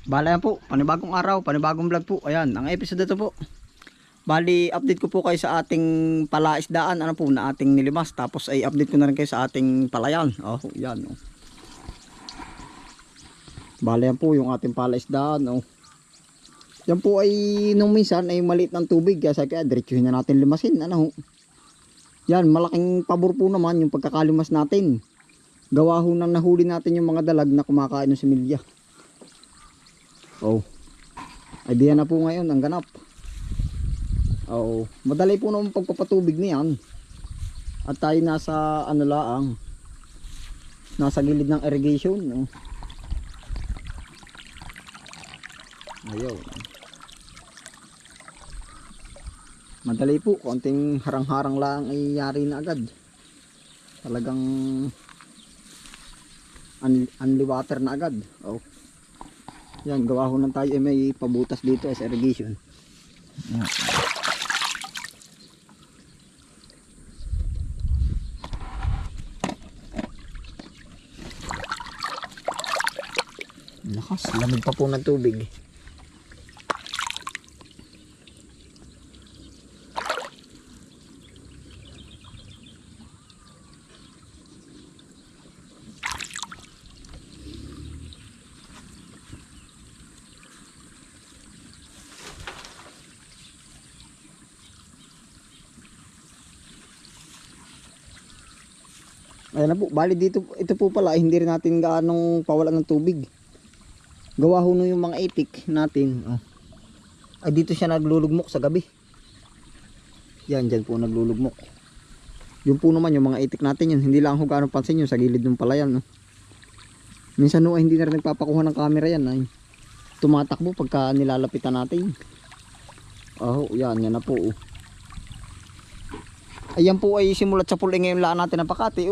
Bala yan po, panibagong araw, panibagong vlog po. Ayan, ang episode ito po. Bali, update ko po kayo sa ating palaisdaan, ano po, na ating nilimas. Tapos ay update ko na rin kayo sa ating palayan. Oh, yan. Oh. Bala yan po, yung ating palaisdaan. Oh. Yan po ay, nung minsan, ay maliit ng tubig. Kaya sabi kaya, diretsuhin na natin limasin. Ano? Yan, malaking pabor po naman yung pagkakalimas natin. Gawa ho nang nahuli natin yung mga dalag na kumakain ng similya. Oh. Ay diyan na po ngayon ang ganap. Oh, madali po naman pagpapatubig niyan. At tayo nasa ano laang. Nasa gilid ng irrigation, no. Ayun. Madali po, konting harang-harang lang ay yari na agad. Talagang unli water na agad. Oh. Yan, gawa ho nang tayo ay may pabutas dito sa irrigation. Yan. Lakas, lamig pa po ng tubig. Ayan na po, bali dito, ito po pala, hindi rin natin gaanong pawalan ng tubig. Gawa ho yung mga itik natin. Oh. Ay dito siya naglulugmok sa gabi. Yan, dyan po naglulugmok. Yun po naman yung mga itik natin yun. Hindi lang ho gaano pansin yun sa gilid ng palayan. No? Minsan no, ay hindi na rin nagpapakuha ng camera yan. Ay, tumatakbo pagka nilalapitan natin. Oh, yan na po. Oh. Ayan po ay simulat sa pulay ngayon laan natin ng Pakati.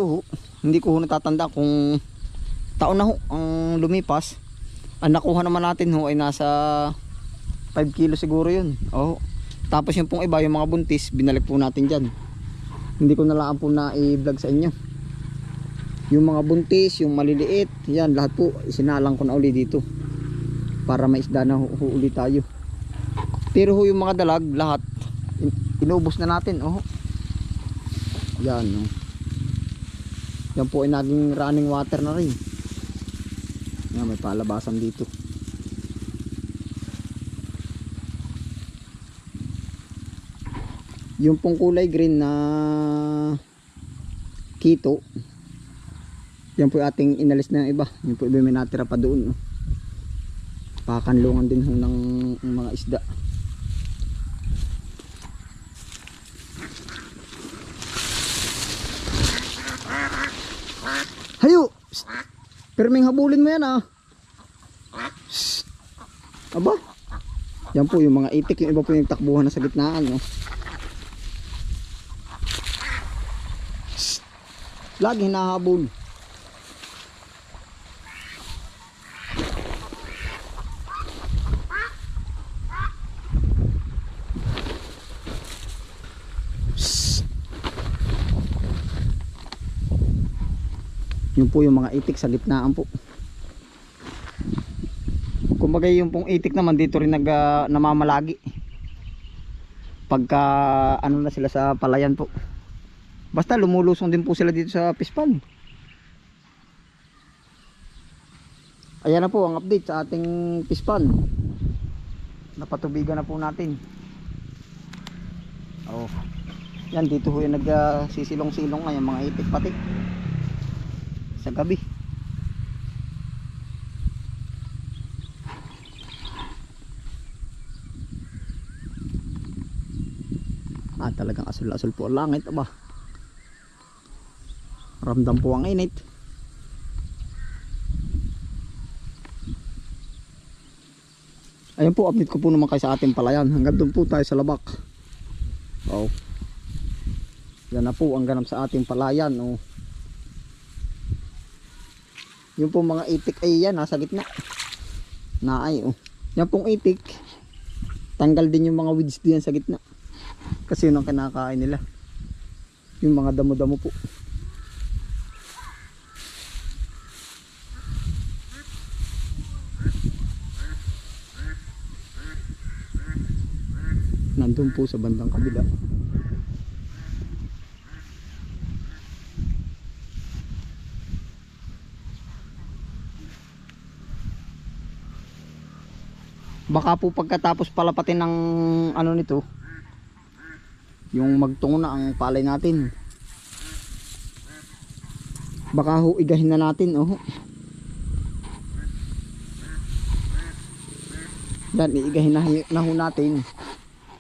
Hindi ko natatanda kung taon na ho ang lumipas. Ang nakuha naman natin ho ay nasa 5 kilo siguro yun. Tapos yung pong iba, yung mga buntis, binalik po natin dyan. Hindi ko nalaan po na i-vlog sa inyo. Yung mga buntis, yung maliliit, yan lahat po isinalang ko na uli dito. Para may isda na uli tayo. Pero ho yung mga dalag, lahat inubos na natin. Yan, no. Yan po ay naging running water na rin. Yan, may palabasan dito. Yung pong kulay green na kito, yan po ating inalis na yung iba. Yan po iba may natira pa doon. No. Pakanlungan din ng mga isda. Hayo! Perming habulin mo yan ah. Shhh. Aba? Yan po yung mga itik. Yung iba po yung takbuhan na sa gitnaan. No? Shhh. Lagi hinahabol. Yun po yung mga itik sa gitnaan po. Kumbaga yung pong itik naman dito rin namamalagi. Pagka ano na sila sa palayan po. Basta lumulusong din po sila dito sa pispan. Ayan na po ang update sa ating pispan. Napatubigan na po natin. Yan dito ho yung nagsisilong-silong ngayon mga itik pati. Sa gabi. Talagang asul-asul po ang langit. Aba. Ramdam po ang init. Ayan po, update ko po naman kayo sa ating palayan. Hanggang doon po tayo sa labak. Yan na po ang ganap sa ating palayan. Yung po mga itik ay yan nasa gitna. Yan pong itik, tanggal din yung mga weeds diyan sa gitna. Kasi yun ang kinakain nila. Yung mga damo-damo po. nandun po sa bandang kabila. Baka po pagkatapos palapatin ng ano nito, yung magtungo na ang palay natin, baka ho igahin na natin. Oh, yan, iigahin na ho natin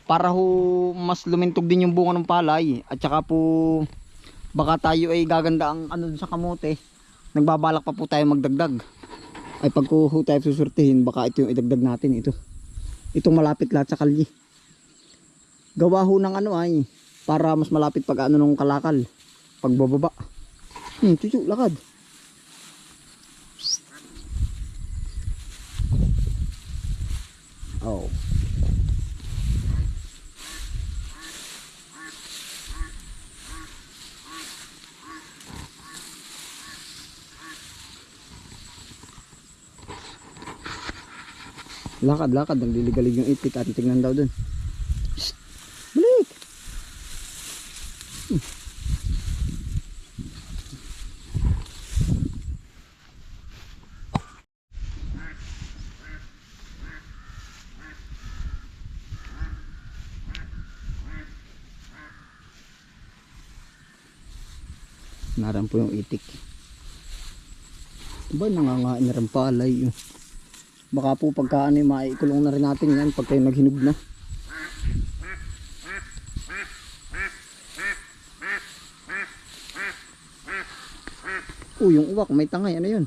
para ho mas lumintog din yung bunga ng palay. At saka po baka tayo ay gaganda ang ano sa kamote, nagbabalak pa po tayo magdagdag. Ay pag ho tayo susurtihin, baka ito yung idagdag natin. Itong malapit lahat sa kalye, gawa ho ng ano ay para mas malapit pag ano nung kalakal pagbababa. Chuchu, lakad. Oh. Lakad, nagliligalig yung itik at tignan daw dun. Shhh! Balik! Naran po yung itik. Ba, nangangain na rin palay. Baka po pagka ano, maikulong na rin natin yan pagka yung naghinog na. Yung uwak may tangay, ano yun?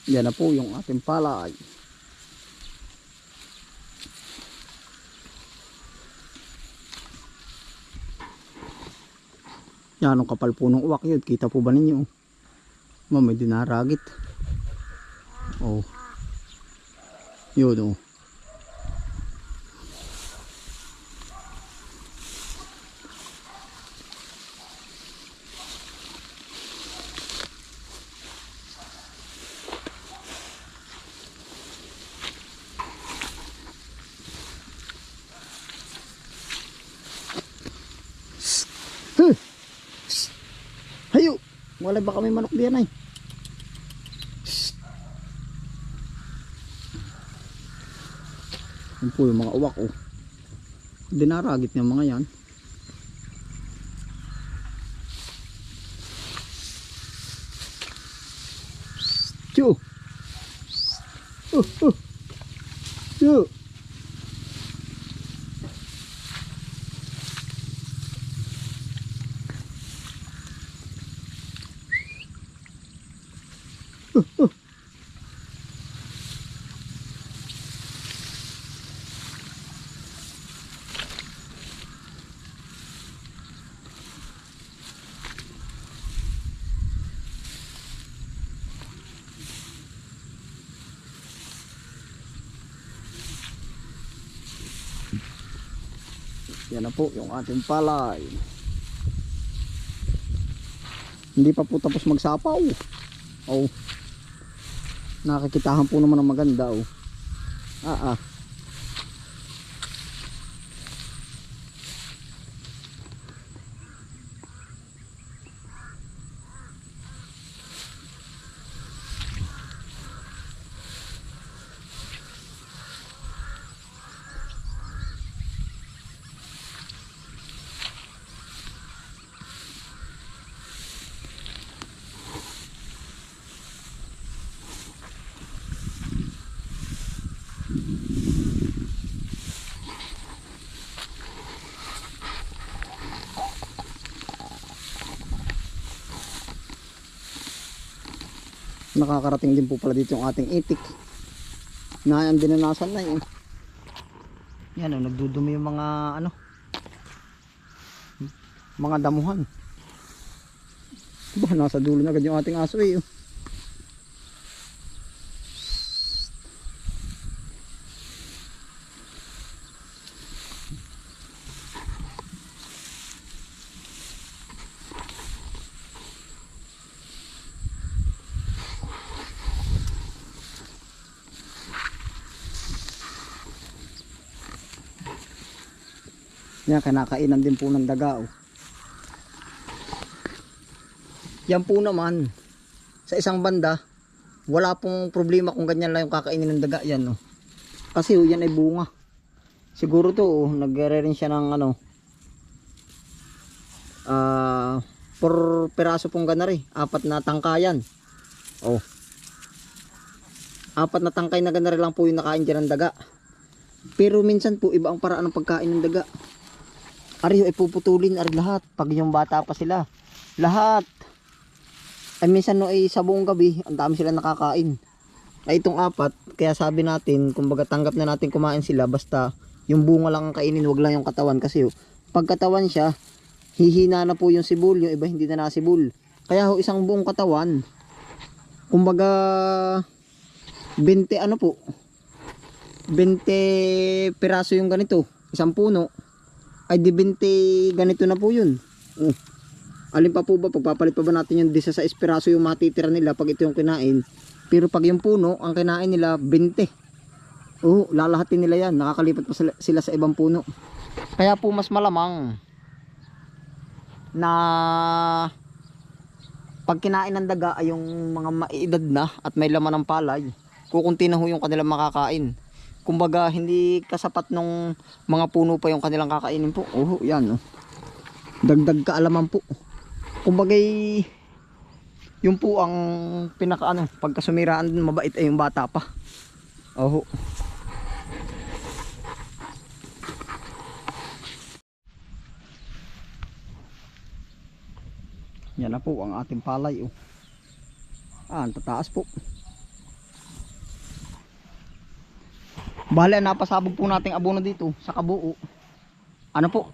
Yan na po yung ating palay. Yan ang kapal po ng uwak yun. Kita po ba ninyo? May dinaragit. Oh. Yun oh. Hayo, wala ba kami manok diyan ay? Yan po yung mga uwak oh. Dinaragit niya mga yan. Chu. Chu. Yan na po yung ating palay. Hindi pa po tapos magsapaw. Oh. Nakikitahan po naman ang maganda oh. Nakakarating din po pala dito yung ating itik na ang dinanasan na yun. Yan o, nagdudumi yung mga ano, mga damuhan. Ba, nasa dulo na agad yung ating aso eh. Yan, kinakainan din po ng daga oh. Yan po naman sa isang banda wala pong problema kung ganyan lang yung kakainin ng daga yan oh. Kasi oh, yan ay bunga. Siguro to oh, nagre rin siya ng ano per peraso pong ganari, 4 na tangkayan. Oh. 4 na tangkay na ganari lang po yung nakain dyan ng daga. Pero minsan po iba ang paraan ng pagkain ng daga. Ari ay puputulin ari lahat pag yung bata pa sila. Lahat. Ay minsan no ay sa buong gabi, ang dami sila nakakain. Ay itong 4, kaya sabi natin, kumbaga tanggap na natin kumain sila basta yung bunga lang ang kainin, wag lang yung katawan kasi pag katawan siya, hihina na po yung sibol, yung iba hindi na nasibol. Kaya isang buong katawan, kumbaga 20 ano po, 20 piraso yung ganito, isang puno. Ay di 20 ganito na po yun. Alin pa po ba, pagpapalit pa ba natin yung 16 piraso yung matitira nila pag ito yung kinain. Pero pag yung puno, ang kinain nila 20. Lalahatin nila yan, nakakalipat pa sila sa ibang puno. Kaya po mas malamang na pag kinain ng daga ay yung mga maiedad na at may laman ng palay, kukunti na ho yung kanilang makakain. Kumbaga hindi kasapat nung mga puno pa yung kanilang kakainin po. Yan oh. Dagdag kaalaman po. Kumbaga yung po ang pinaka ano, pagka sumiraan din mabait ay yung bata pa. Yan na po ang ating palay oh. Ang tataas po. Bale, napasabog po nating abono dito sa kabuo. Ano po?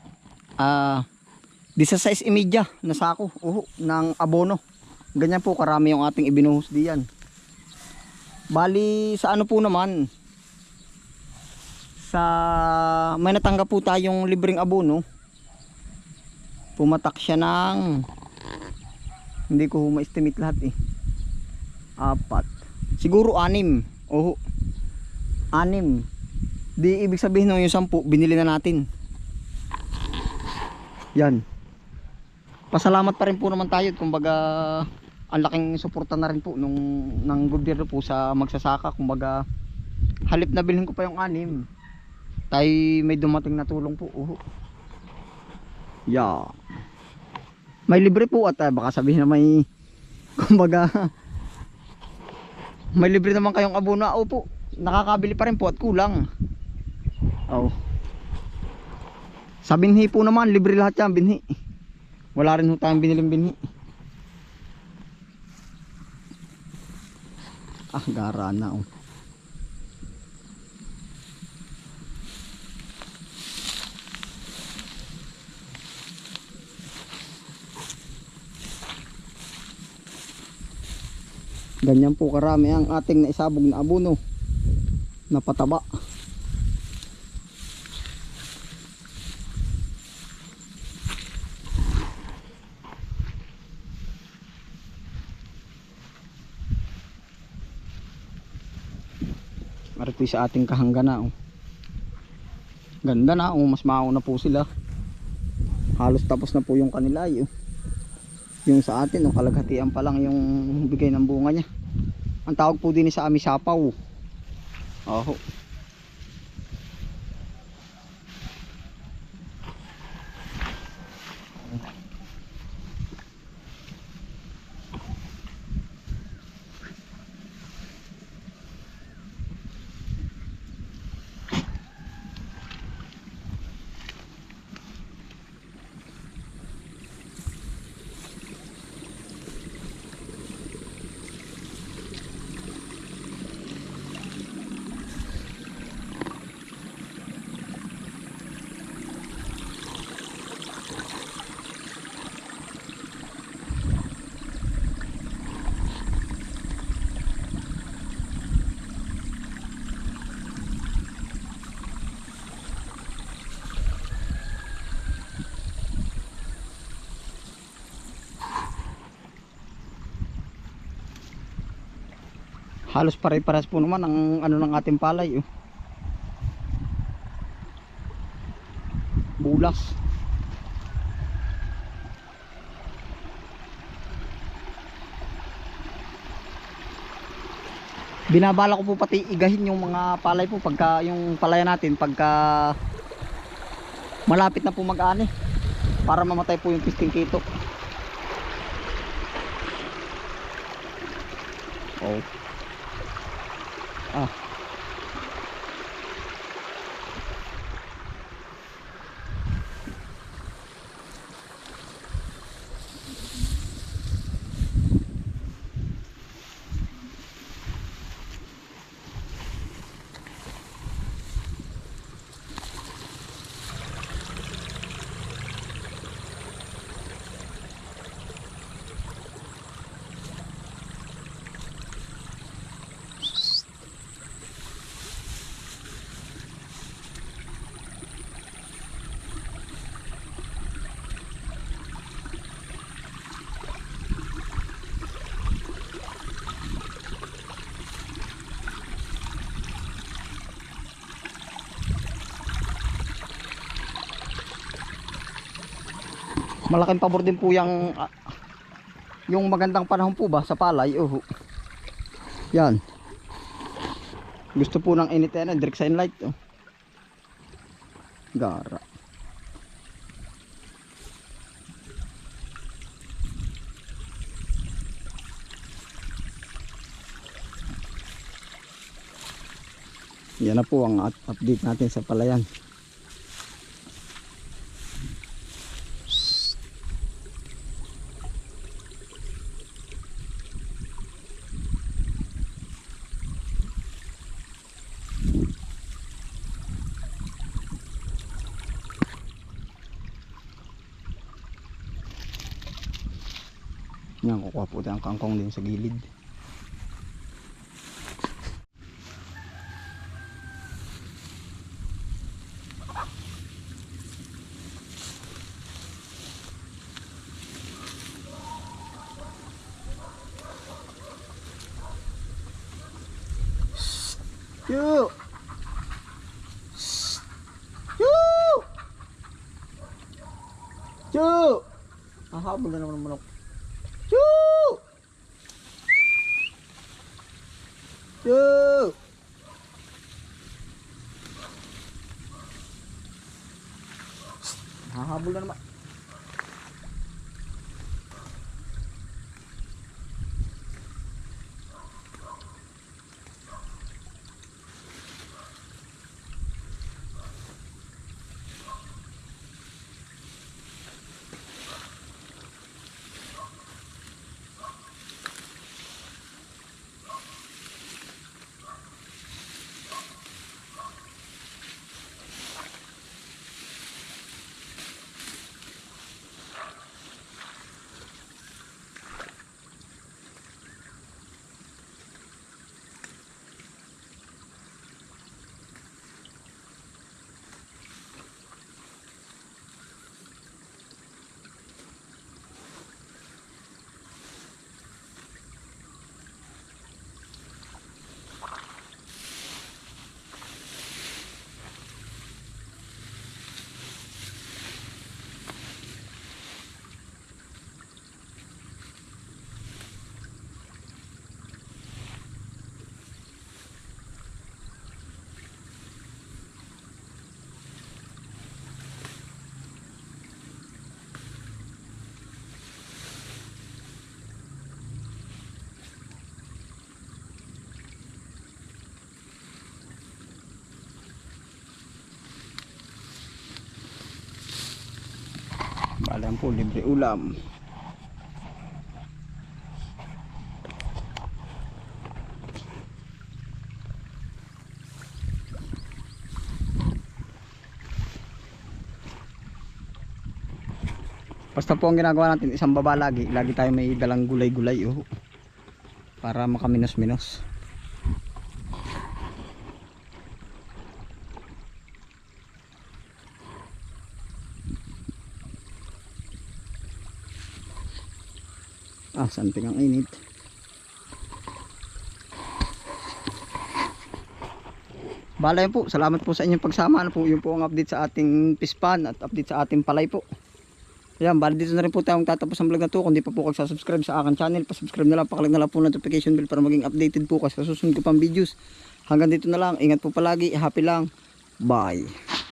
16.5 na sako ng abono. Ganyan po karami yung ating ibinuhos diyan. Bali sa ano po naman, sa may natanggap po tayong libreng abono. Pumatak siya ng, hindi ko ma-estimate lahat eh, 4 siguro 6. 6. Di ibig sabihin nung yung 10 binili na natin. Yan. Pasalamat pa rin po naman tayo, kumbaga ang laking suporta na rin po ng gobyerno po sa magsasaka. Kumbaga halip na bilhin ko pa yung 6, tayo may dumating na tulong po. Yeah. May libre po at baka sabihin na may kumbaga may libre naman kayong abono. Opo, nakakabili pa rin po at kulang. Sa binhi po naman, libre lahat yan, binhi. Wala rin ho tayong biniling binhi. Gara na oh. Ganyan po karami ang ating naisabog na abono na pataba. Marito sa ating kahangga na oh. Ganda na oh, mas mauna po sila. Halos tapos na po yung kanila oh. Yung sa atin oh, kalaghatian pa lang yung bigay ng bunga niya. Ang tawag po din sa amin sapaw. Halos pare-pares po naman ang ano ng ating palay oh. Bulas. Binabala ko po pati igahin yung mga palay po pagka yung palaya natin pagka malapit na po mag-ani para mamatay po yung pisting kito. Oh. Ah. Malaking pabor din po yung magandang panahon po ba sa palay. Yan. Gusto po ng init yan, direct sunlight oh. Gara. Yan na po ang update natin sa palayan. Yan, kukuha po tayo ang kangkong din sa gilid. Yo! Yo! Yo! Hahabol na naman manok. Yo! Yo! Hahabol na naman. Alam po, libre ulam. Basta po ang ginagawa natin, isang baba lagi. Lagi tayo may dalang gulay-gulay para makaminos-minos. Santing ang init. Bala yan po. Salamat po sa inyong pagsama. Ano po, yun po ang update sa ating pispan at update sa ating palay po. Ayan, bali dito na rin po tayong tatapos ang vlog na to. Kung di pa po kayo subscribe sa aking channel, pa-subscribe na lang, pakalik na lang po notification bell para maging updated po kasi sa susunod ko pang videos. Hanggang dito na lang. Ingat po palagi. Happy lang. Bye.